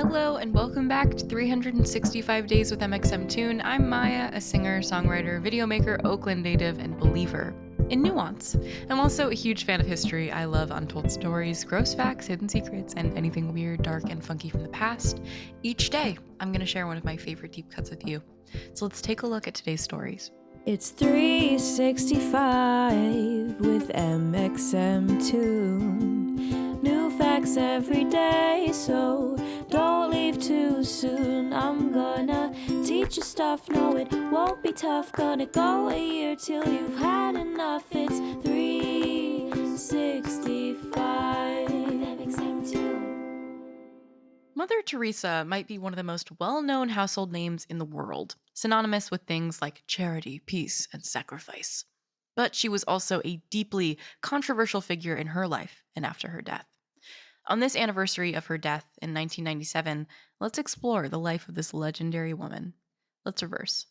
Hello and welcome back to 365 Days with mxmtoon. I'm Maia, a singer, songwriter, video maker, Oakland native, and believer in nuance. I'm also a huge fan of history. I love untold stories, gross facts, hidden secrets, and anything weird, dark, and funky from the past. Each day, I'm going to share one of my favorite deep cuts with you. So let's take a look at today's stories. It's 365 with mxmtoon. New facts every day, so don't leave too soon. I'm gonna teach you stuff, no it won't be tough. Gonna go a year till you've had enough. It's 365 mxmtoon. Mother Teresa might be one of the most well-known household names in the world, synonymous with things like charity, peace, and sacrifice. But she was also a deeply controversial figure in her life and after her death. On this anniversary of her death in 1997, let's explore the life of this legendary woman. Let's reverse.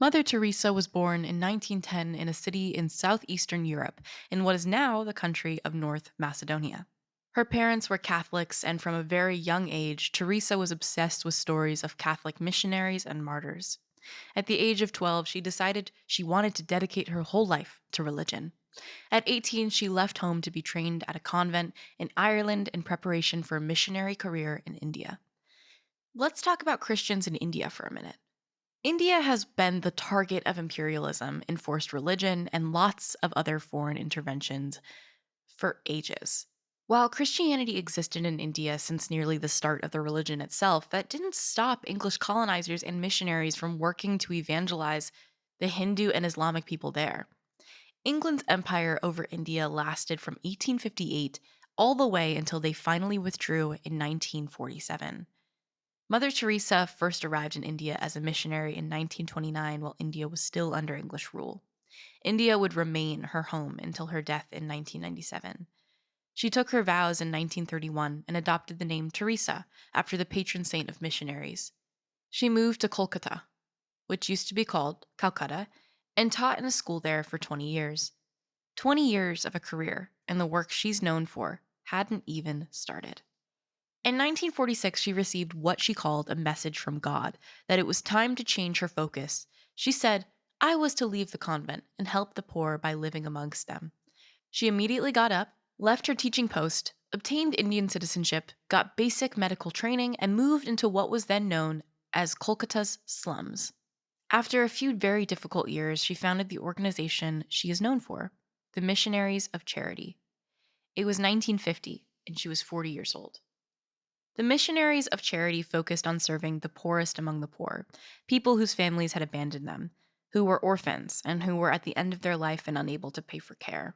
Mother Teresa was born in 1910 in a city in southeastern Europe, in what is now the country of North Macedonia. Her parents were Catholics, and from a very young age, Teresa was obsessed with stories of Catholic missionaries and martyrs. At the age of 12, she decided she wanted to dedicate her whole life to religion. At 18, she left home to be trained at a convent in Ireland in preparation for a missionary career in India. Let's talk about Christians in India for a minute. India has been the target of imperialism, enforced religion, and lots of other foreign interventions for ages. While Christianity existed in India since nearly the start of the religion itself, that didn't stop English colonizers and missionaries from working to evangelize the Hindu and Islamic people there. England's empire over India lasted from 1858 all the way until they finally withdrew in 1947. Mother Teresa first arrived in India as a missionary in 1929 while India was still under English rule. India would remain her home until her death in 1997. She took her vows in 1931 and adopted the name Teresa after the patron saint of missionaries. She moved to Kolkata, which used to be called Calcutta, and taught in a school there for 20 years. 20 years of a career, and the work she's known for hadn't even started. In 1946, she received what she called a message from God, that it was time to change her focus. She said, "I was to leave the convent and help the poor by living amongst them." She immediately got up, left her teaching post, obtained Indian citizenship, got basic medical training, and moved into what was then known as Kolkata's slums. After a few very difficult years, she founded the organization she is known for, the Missionaries of Charity. It was 1950, and she was 40 years old. The Missionaries of Charity focused on serving the poorest among the poor, people whose families had abandoned them, who were orphans, and who were at the end of their life and unable to pay for care.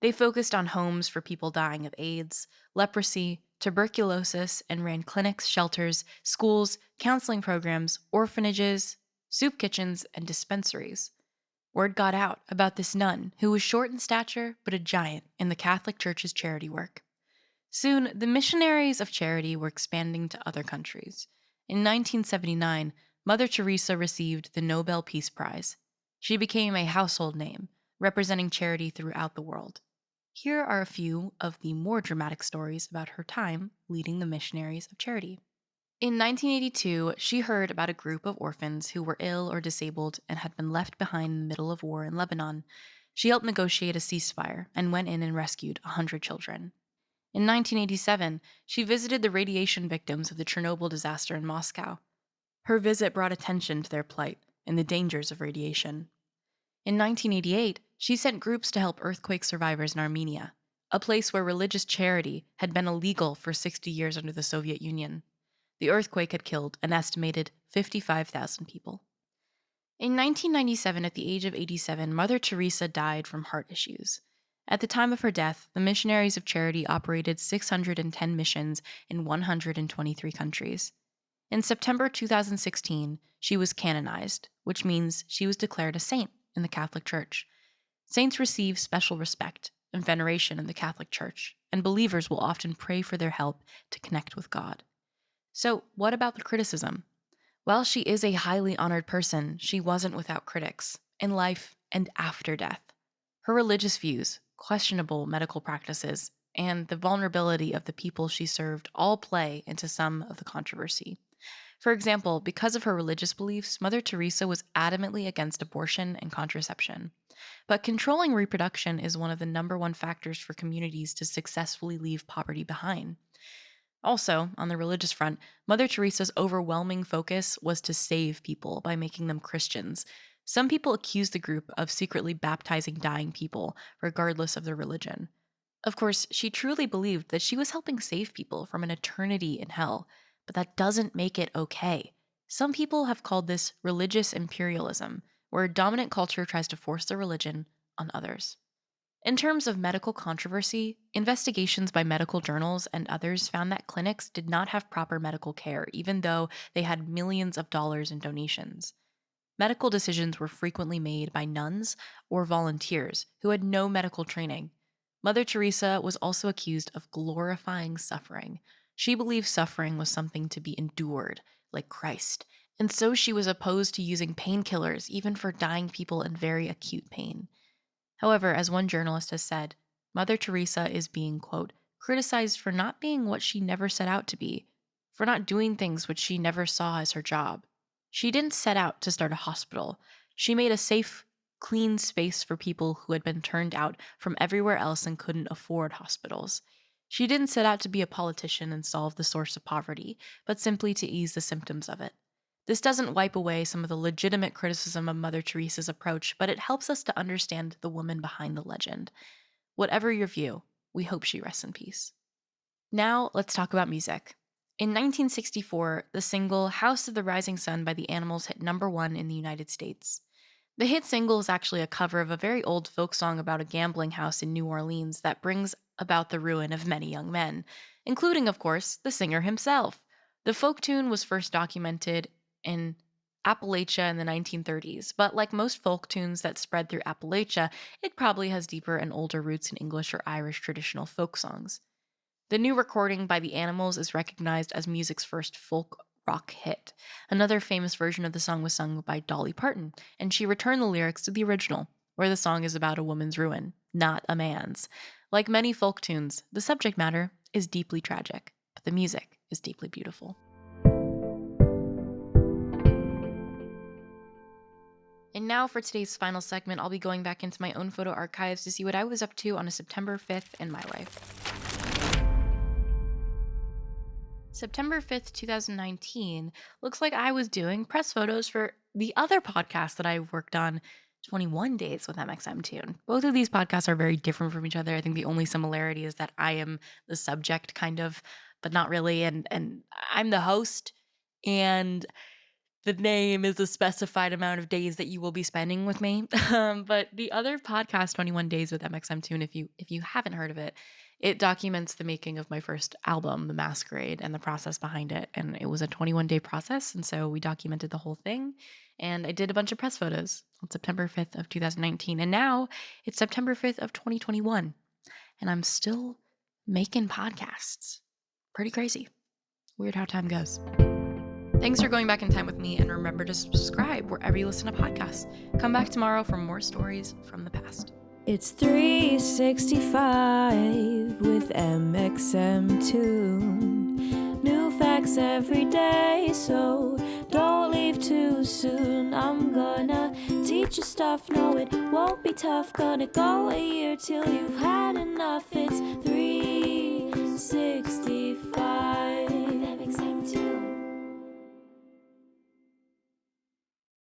They focused on homes for people dying of AIDS, leprosy, tuberculosis, and ran clinics, shelters, schools, counseling programs, orphanages, soup kitchens, and dispensaries. Word got out about this nun who was short in stature but a giant in the Catholic Church's charity work. Soon, the Missionaries of Charity were expanding to other countries. In 1979, Mother Teresa received the Nobel Peace Prize. She became a household name, representing charity throughout the world. Here are a few of the more dramatic stories about her time leading the Missionaries of Charity. In 1982, she heard about a group of orphans who were ill or disabled and had been left behind in the middle of war in Lebanon. She helped negotiate a ceasefire and went in and rescued 100 children. In 1987, she visited the radiation victims of the Chernobyl disaster in Moscow. Her visit brought attention to their plight and the dangers of radiation. In 1988, she sent groups to help earthquake survivors in Armenia, a place where religious charity had been illegal for 60 years under the Soviet Union. The earthquake had killed an estimated 55,000 people. In 1997, at the age of 87, Mother Teresa died from heart issues. At the time of her death, the Missionaries of Charity operated 610 missions in 123 countries. In September 2016, she was canonized, which means she was declared a saint in the Catholic Church. Saints receive special respect and veneration in the Catholic Church, and believers will often pray for their help to connect with God. So, what about the criticism? While she is a highly honored person, she wasn't without critics, in life and after death. Her religious views, questionable medical practices, and the vulnerability of the people she served all play into some of the controversy. For example, because of her religious beliefs, Mother Teresa was adamantly against abortion and contraception. But controlling reproduction is one of the number one factors for communities to successfully leave poverty behind. Also, on the religious front, Mother Teresa's overwhelming focus was to save people by making them Christians. Some people accuse the group of secretly baptizing dying people, regardless of their religion. Of course, she truly believed that she was helping save people from an eternity in hell, but that doesn't make it okay. Some people have called this religious imperialism, where a dominant culture tries to force their religion on others. In terms of medical controversy, investigations by medical journals and others found that clinics did not have proper medical care, even though they had millions of dollars in donations. Medical decisions were frequently made by nuns or volunteers who had no medical training. Mother Teresa was also accused of glorifying suffering. She believed suffering was something to be endured, like Christ, and so she was opposed to using painkillers even for dying people in very acute pain. However, as one journalist has said, Mother Teresa is being, quote, criticized for not being what she never set out to be, for not doing things which she never saw as her job. She didn't set out to start a hospital. She made a safe, clean space for people who had been turned out from everywhere else and couldn't afford hospitals. She didn't set out to be a politician and solve the source of poverty, but simply to ease the symptoms of it. This doesn't wipe away some of the legitimate criticism of Mother Teresa's approach, but it helps us to understand the woman behind the legend. Whatever your view, we hope she rests in peace. Now, let's talk about music. In 1964, the single House of the Rising Sun by the Animals hit #1 in the United States. The hit single is actually a cover of a very old folk song about a gambling house in New Orleans that brings about the ruin of many young men, including, of course, the singer himself. The folk tune was first documented in Appalachia in the 1930s, but like most folk tunes that spread through Appalachia, it probably has deeper and older roots in English or Irish traditional folk songs. The new recording by the Animals is recognized as music's first folk rock hit. Another famous version of the song was sung by Dolly Parton, and she returned the lyrics to the original, where the song is about a woman's ruin, not a man's. Like many folk tunes, the subject matter is deeply tragic, but the music is deeply beautiful. And now for today's final segment, I'll be going back into my own photo archives to see what I was up to on a September 5th in my life. September 5th, 2019, looks like I was doing press photos for the other podcast that I worked on, 21 Days with mxmtoon. Both of these podcasts are very different from each other. I think the only similarity is that I am the subject, kind of, but not really. And I'm the host, and the name is a specified amount of days that you will be spending with me. But the other podcast, 21 Days with mxmtoon, if you haven't heard of it, it documents the making of my first album, The Masquerade, and the process behind it. And it was a 21-day process, and so we documented the whole thing. And I did a bunch of press photos on September 5th of 2019. And now it's September 5th of 2021. And I'm still making podcasts. Pretty crazy. Weird how time goes. Thanks for going back in time with me, and remember to subscribe wherever you listen to podcasts. Come back tomorrow for more stories from the past. It's 365 with mxmtoon. New facts every day, so don't leave too soon. I'm gonna teach you stuff, no it won't be tough. Gonna go a year till you've had enough. It's 365.